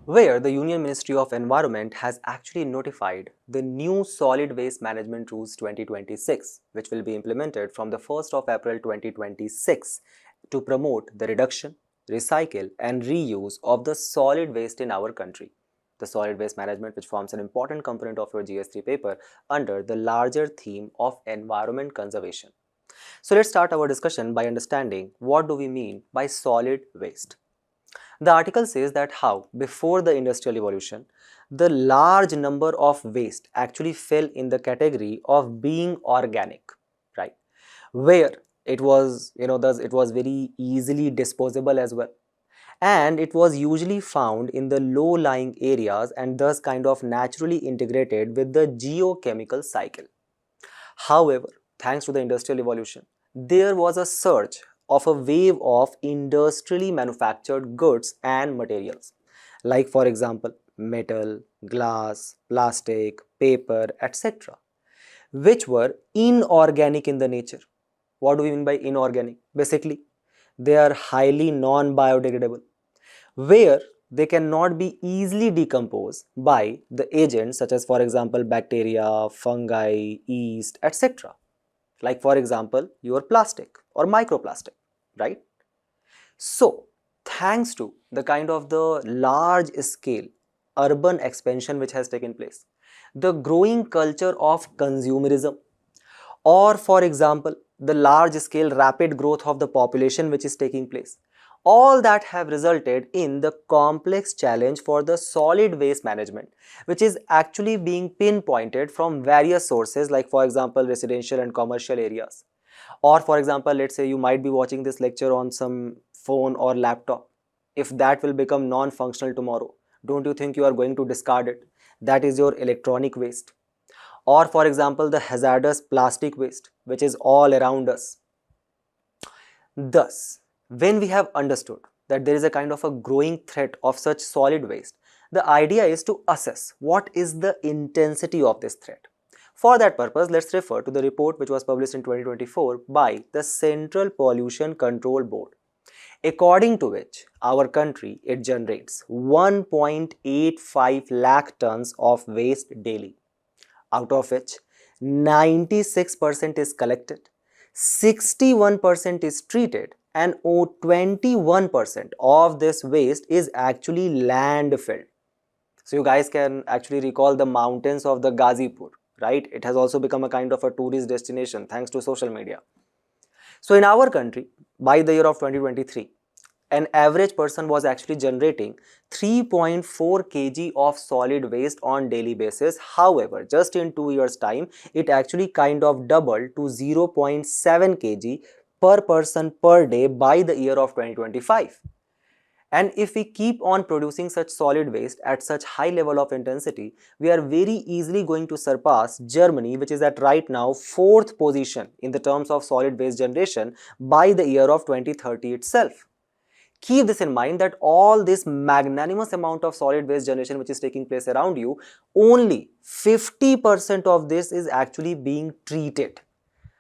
where the Union Ministry of Environment has actually notified the new Solid Waste Management Rules 2026, which will be implemented from the 1st of April 2026 to promote the reduction, recycle and reuse of the solid waste in our country. The solid waste management, which forms an important component of your GS-3 paper under the larger theme of environment conservation. So let's start our discussion by understanding what do we mean by solid waste. The article says that how, before the industrial revolution, the large number of waste actually fell in the category of being organic, right? Where it was, thus it was very easily disposable as well. And it was usually found in the low-lying areas and thus kind of naturally integrated with the geochemical cycle. However, thanks to the industrial revolution, there was a surge of a wave of industrially manufactured goods and materials, like for example, metal, glass, plastic, paper, etc., which were inorganic in the nature. What do we mean by inorganic? Basically, they are highly non-biodegradable, where they cannot be easily decomposed by the agents such as for example bacteria, fungi, yeast, etc. Like for example your plastic or microplastic, right? So thanks to the kind of the large scale urban expansion which has taken place, the growing culture of consumerism, or for example the large scale rapid growth of the population which is taking place, all that have resulted in the complex challenge for the solid waste management, which is actually being pinpointed from various sources like for example residential and commercial areas, or for example let's say you might be watching this lecture on some phone or laptop. If that will become non-functional tomorrow, don't you think you are going to discard it? That is your electronic waste. Or for example the hazardous plastic waste which is all around us. Thus, when we have understood that there is a kind of a growing threat of such solid waste, the idea is to assess what is the intensity of this threat. For that purpose, let's refer to the report which was published in 2024 by the Central Pollution Control Board, according to which our country, it generates 1.85 lakh tons of waste daily, out of which 96% is collected, 61% is treated, and 21% of this waste is actually landfilled. So you guys can actually recall the mountains of the Gazipur, right? It has also become a kind of a tourist destination thanks to social media. So in our country, by the year of 2023, an average person was actually generating 3.4 kg of solid waste on daily basis. However, just in 2 years time, it actually kind of doubled to 0.7 kg per person per day by the year of 2025. And if we keep on producing such solid waste at such high level of intensity, we are very easily going to surpass Germany, which is at right now 4th position in the terms of solid waste generation by the year of 2030 itself. Keep this in mind that all this magnanimous amount of solid waste generation which is taking place around you, only 50% of this is actually being treated.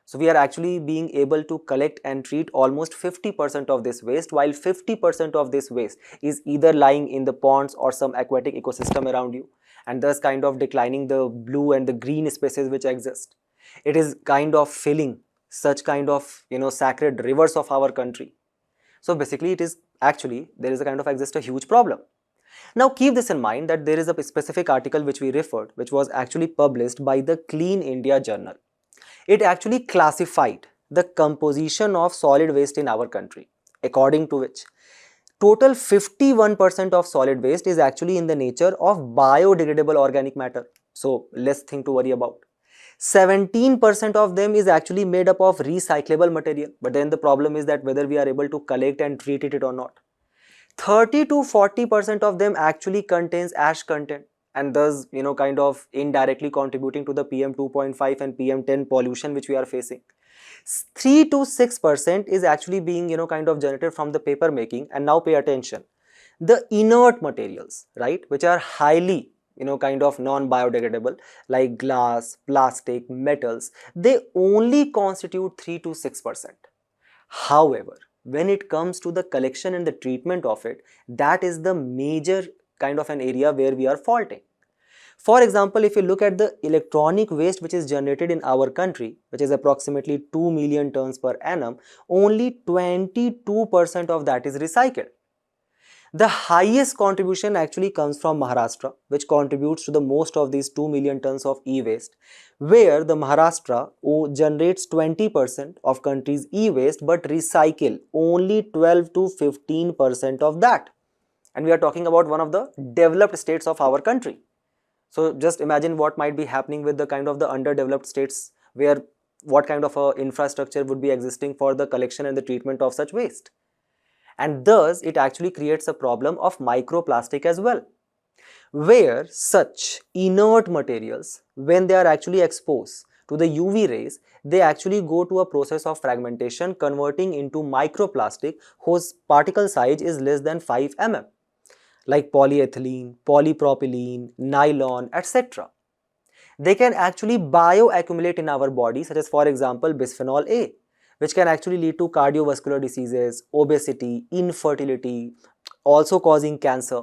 So we are actually being able to collect and treat almost 50% of this waste, while 50% of this waste is either lying in the ponds or some aquatic ecosystem around you, and thus kind of declining the blue and the green spaces which exist. It is kind of filling such kind of sacred rivers of our country. So basically it is actually there is a kind of exist a huge problem. Now keep this in mind that there is a specific article which we referred, which was actually published by the Clean India Journal. It actually classified the composition of solid waste in our country, according to which total 51% of solid waste is actually in the nature of biodegradable organic matter. So less thing to worry about. 17% of them is actually made up of recyclable material, but then the problem is that whether we are able to collect and treat it or not. 30 to 40% of them actually contains ash content, and thus kind of indirectly contributing to the PM 2.5 and PM 10 pollution which we are facing. 3 to 6% is actually being kind of generated from the paper making. And now pay attention, the inert materials, right, which are highly kind of non-biodegradable like glass, plastic, metals, they only constitute 3 to 6%. However, when it comes to the collection and the treatment of it, that is the major kind of an area where we are faulting. For example, if you look at the electronic waste which is generated in our country, which is approximately 2 million tons per annum, only 22% of that is recycled. The highest contribution actually comes from Maharashtra, which contributes to the most of these 2 million tons of e-waste, where the Maharashtra generates 20% of country's e-waste but recycle only 12 to 15% of that. And we are talking about one of the developed states of our country. So just imagine what might be happening with the kind of the underdeveloped states, where what kind of a infrastructure would be existing for the collection and the treatment of such waste. And thus it actually creates a problem of microplastic as well, where such inert materials, when they are actually exposed to the UV rays, they actually go to a process of fragmentation, converting into microplastic whose particle size is less than 5 mm, like polyethylene, polypropylene, nylon, etc. They can actually bioaccumulate in our body, such as for example bisphenol A, which can actually lead to cardiovascular diseases, obesity, infertility, also causing cancer.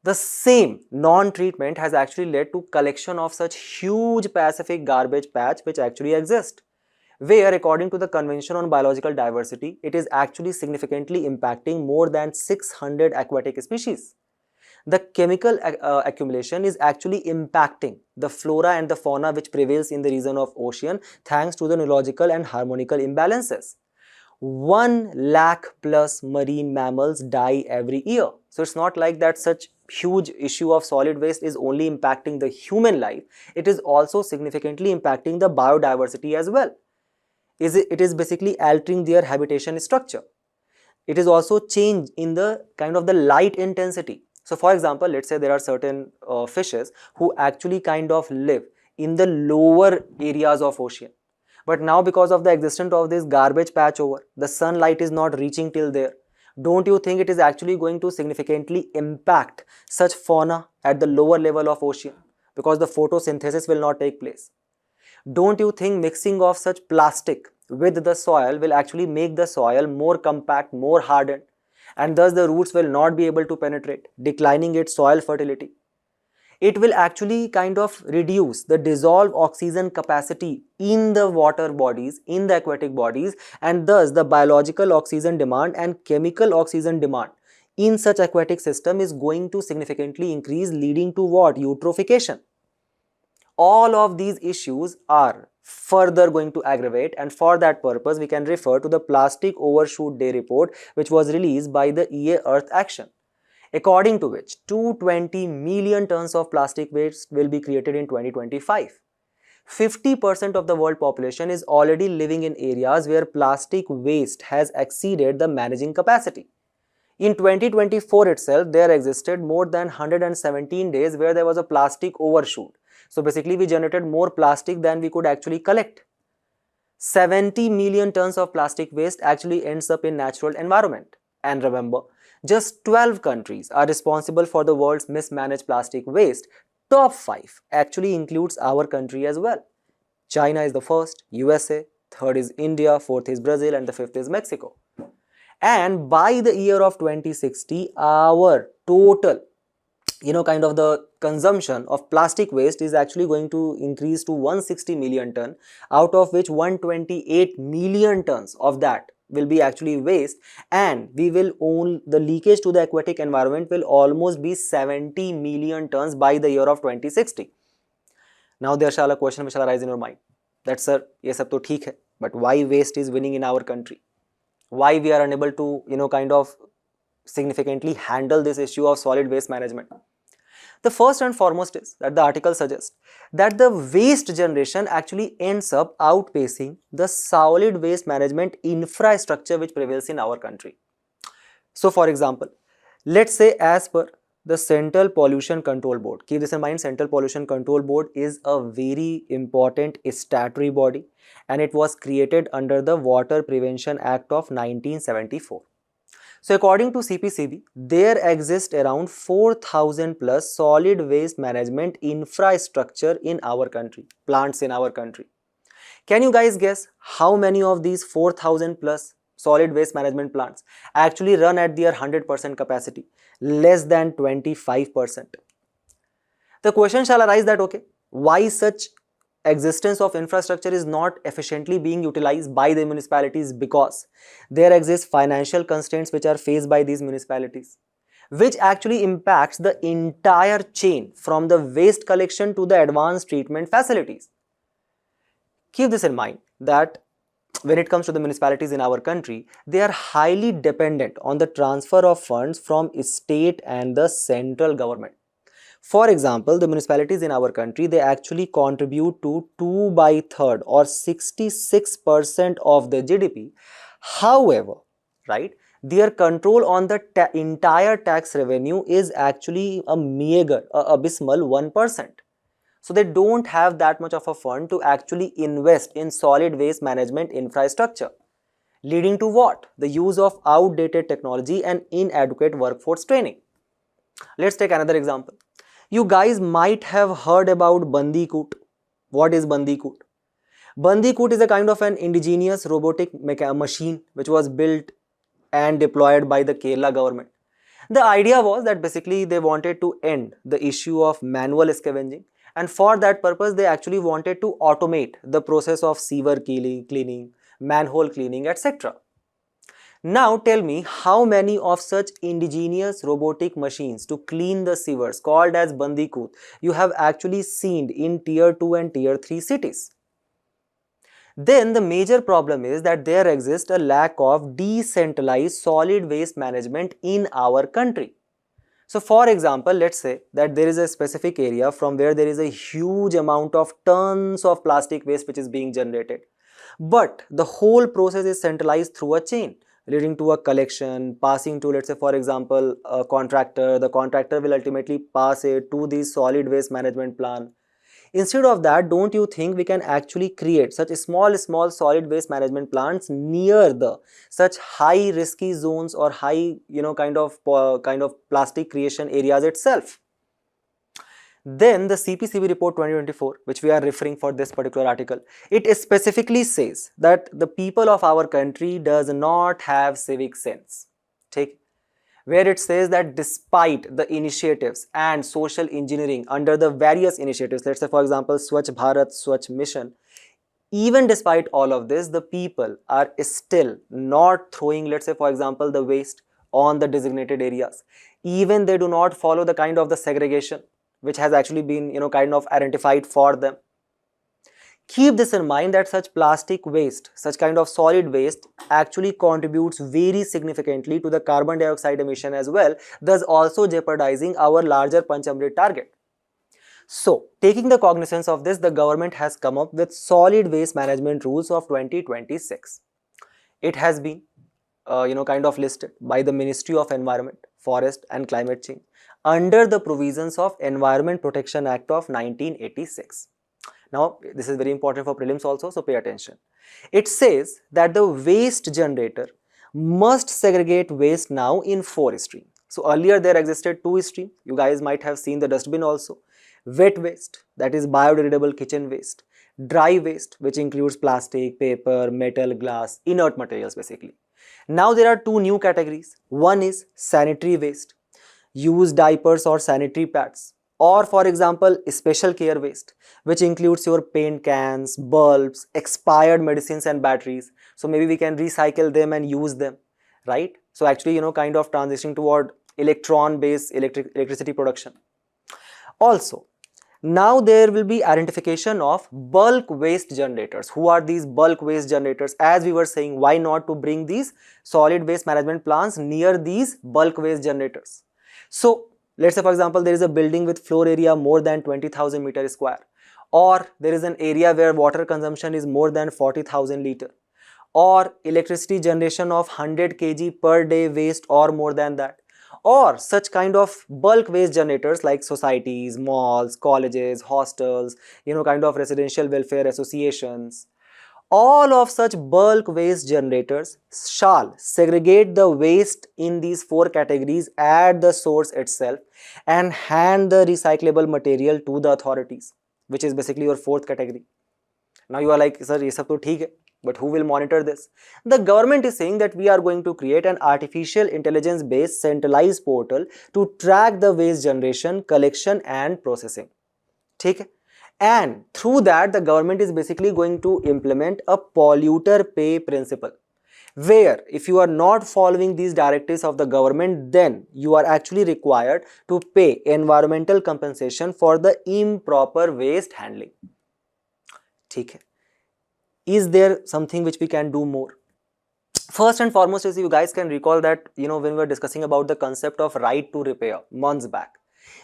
The same non-treatment has actually led to collection of such huge Pacific garbage patch which actually exist, where according to the Convention on Biological Diversity, it is actually significantly impacting more than 600 aquatic species. The chemical accumulation is actually impacting the flora and the fauna which prevails in the region of ocean, thanks to the neurological and harmonical imbalances. 1 lakh plus marine mammals die every year. So it's not like that such huge issue of solid waste is only impacting the human life, it is also significantly impacting the biodiversity as well. It is basically altering their habitation structure. It is also change in the kind of the light intensity. So for example, let's say there are certain fishes who actually kind of live in the lower areas of ocean. But now because of the existence of this garbage patch over, the sunlight is not reaching till there. Don't you think it is actually going to significantly impact such fauna at the lower level of ocean? Because the photosynthesis will not take place. Don't you think mixing of such plastic with the soil will actually make the soil more compact, more hardened, and thus the roots will not be able to penetrate, declining its soil fertility? It will actually kind of reduce the dissolved oxygen capacity in the water bodies, in the aquatic bodies, and thus the biological oxygen demand and chemical oxygen demand in such aquatic system is going to significantly increase, leading to what? Eutrophication. All of these issues are further going to aggravate, and for that purpose we can refer to the Plastic Overshoot Day report which was released by the EA Earth Action, according to which 220 million tons of plastic waste will be created in 2025. 50% of the world population is already living in areas where plastic waste has exceeded the managing capacity. In 2024 itself, there existed more than 117 days where there was a plastic overshoot. So basically we generated more plastic than we could actually collect. 70 million tons of plastic waste actually ends up in natural environment. And remember, just 12 countries are responsible for the world's mismanaged plastic waste. Top 5 actually includes our country as well. China is the first, USA, third is India, fourth is Brazil, and the fifth is Mexico. And by the year of 2060, our total kind of the consumption of plastic waste is actually going to increase to 160 million ton, out of which 128 million tons of that will be actually waste, and we will own the leakage to the aquatic environment will almost be 70 million tons by the year of 2060. Now there shall a question which shall arise in your mind that sir, ye sab to theek hai, but why waste is winning in our country? Why we are unable to kind of significantly handle this issue of solid waste management? The first and foremost is that the article suggests that the waste generation actually ends up outpacing the solid waste management infrastructure which prevails in our country. So for example, let's say as per the Central Pollution Control Board, keep this in mind, Central Pollution Control Board is a very important statutory body and it was created under the Water Prevention Act of 1974. So according to CPCB, there exists around 4,000 plus solid waste management infrastructure in our country, plants in our country. Can you guys guess how many of these 4,000 plus solid waste management plants actually run at their 100% capacity, less than 25%. The question shall arise that, okay, why such existence of infrastructure is not efficiently being utilized by the municipalities? Because there exist financial constraints which are faced by these municipalities, which actually impacts the entire chain from the waste collection to the advanced treatment facilities. Keep this in mind that when it comes to the municipalities in our country, they are highly dependent on the transfer of funds from state and the central government. For example, the municipalities in our country, they actually contribute to 2 by 3rd or 66% of the GDP. However, right, their control on the entire tax revenue is actually a meager, abysmal 1%. So they don't have that much of a fund to actually invest in solid waste management infrastructure, leading to what? The use of outdated technology and inadequate workforce training. Let's take another example. You guys might have heard about Bandicoot. What is Bandicoot? Bandicoot is a kind of an indigenous robotic machine which was built and deployed by the Kerala government. The idea was that basically they wanted to end the issue of manual scavenging, and for that purpose they actually wanted to automate the process of sewer cleaning, manhole cleaning, etc. Now tell me, how many of such indigenous robotic machines to clean the sewers called as Bandicoot you have actually seen in tier 2 and tier 3 cities? Then the major problem is that there exists a lack of decentralized solid waste management in our country. So for example, let's say that there is a specific area from where there is a huge amount of tons of plastic waste which is being generated. But the whole process is centralized through a chain, leading to a collection, passing to, let's say for example, a contractor. The contractor will ultimately pass it to the solid waste management plan. Instead of that, don't you think we can actually create such small solid waste management plants near the such high risky zones or high kind of plastic creation areas itself? Then the CPCB report 2024, which we are referring for this particular article, it specifically says that the people of our country does not have civic sense. Take where it says that despite the initiatives and social engineering under the various initiatives, let's say for example Swachh Bharat, Swachh Mission, even despite all of this, the people are still not throwing, let's say for example, the waste on the designated areas. Even they do not follow the kind of the segregation which has actually been kind of identified for them. Keep this in mind that such plastic waste, such kind of solid waste actually contributes very significantly to the carbon dioxide emission as well, thus also jeopardizing our larger Panchamrit target. So, taking the cognizance of this, the government has come up with solid waste management rules of 2026. It has been kind of listed by the Ministry of Environment, Forest and Climate Change under the provisions of Environment Protection Act of 1986. Now, this is very important for prelims also, so pay attention. It says that the waste generator must segregate waste now in 4 streams. So, earlier there existed 2 streams. You guys might have seen the dustbin also. Wet waste, that is biodegradable kitchen waste. Dry waste, which includes plastic, paper, metal, glass, inert materials basically. Now there are 2 new categories. One is sanitary waste, used diapers or sanitary pads. Or for example, special care waste, which includes your paint cans, bulbs, expired medicines and batteries. So maybe we can recycle them and use them, right? So actually, kind of transitioning toward electron-based electricity production. Also, now there will be identification of bulk waste generators. Who are these bulk waste generators? As we were saying, why not to bring these solid waste management plants near these bulk waste generators? So, let's say for example, there is a building with floor area more than 20,000 meter square, or there is an area where water consumption is more than 40,000 liter, or electricity generation of 100 kg per day waste or more than that, or such kind of bulk waste generators like societies, malls, colleges, hostels, kind of residential welfare associations. All of such bulk waste generators shall segregate the waste in these 4 categories at the source itself and hand the recyclable material to the authorities, which is basically your 4th category. Now you are like, sir, ये सब तो ठीक है, But who will monitor this? The government is saying that we are going to create an artificial intelligence based centralized portal to track the waste generation, collection and processing. ठीक है? And through that the government is basically going to implement a polluter pay principle, where if you are not following these directives of the government, then you are actually required to pay environmental compensation for the improper waste handling. ठीक है? Is there something which we can do more? First and foremost is, you guys can recall that, when we were discussing about the concept of right to repair months back,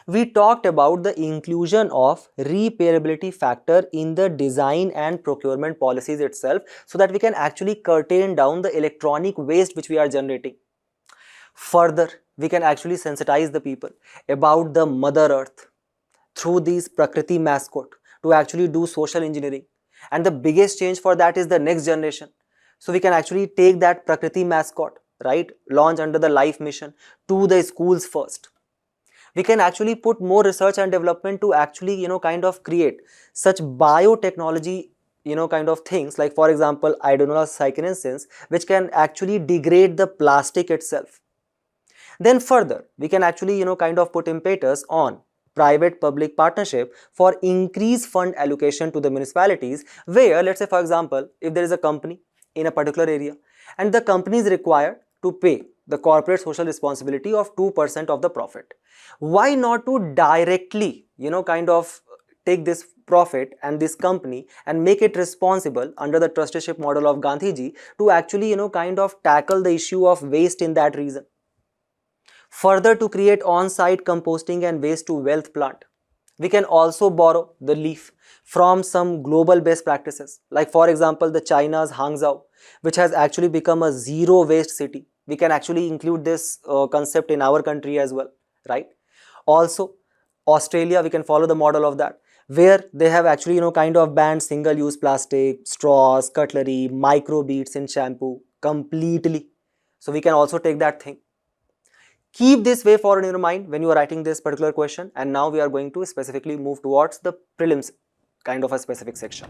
we talked about the inclusion of repairability factor in the design and procurement policies itself, so that we can actually curtail down the electronic waste which we are generating. Further, we can actually sensitize the people about the mother earth through these Prakriti mascot to actually do social engineering. And the biggest change for that is the next generation. So we can actually take that Prakriti mascot, right, launch under the life mission to the schools first. We can actually put more research and development to actually, kind of create such biotechnology, kind of things, like for example, idonola cyclensis, which can actually degrade the plastic itself. Then further, we can actually, kind of put impetus on private-public partnership for increased fund allocation to the municipalities, where, let's say for example, if there is a company in a particular area and the company is required to pay the corporate social responsibility of 2% of the profit, why not to directly, kind of take this profit and this company and make it responsible under the trusteeship model of Gandhiji to actually, kind of tackle the issue of waste in that region. Further, to create on-site composting and waste to wealth plant. We can also borrow the leaf from some global best practices, like for example the China's Hangzhou, which has actually become a zero waste city. We can actually include this concept in our country as well, right? Also, Australia, we can follow the model of that, where they have actually, kind of banned single-use plastic, straws, cutlery, micro beads in shampoo completely. So we can also take that thing. Keep this way forward in your mind when you are writing this particular question. And now we are going to specifically move towards the prelims kind of a specific section.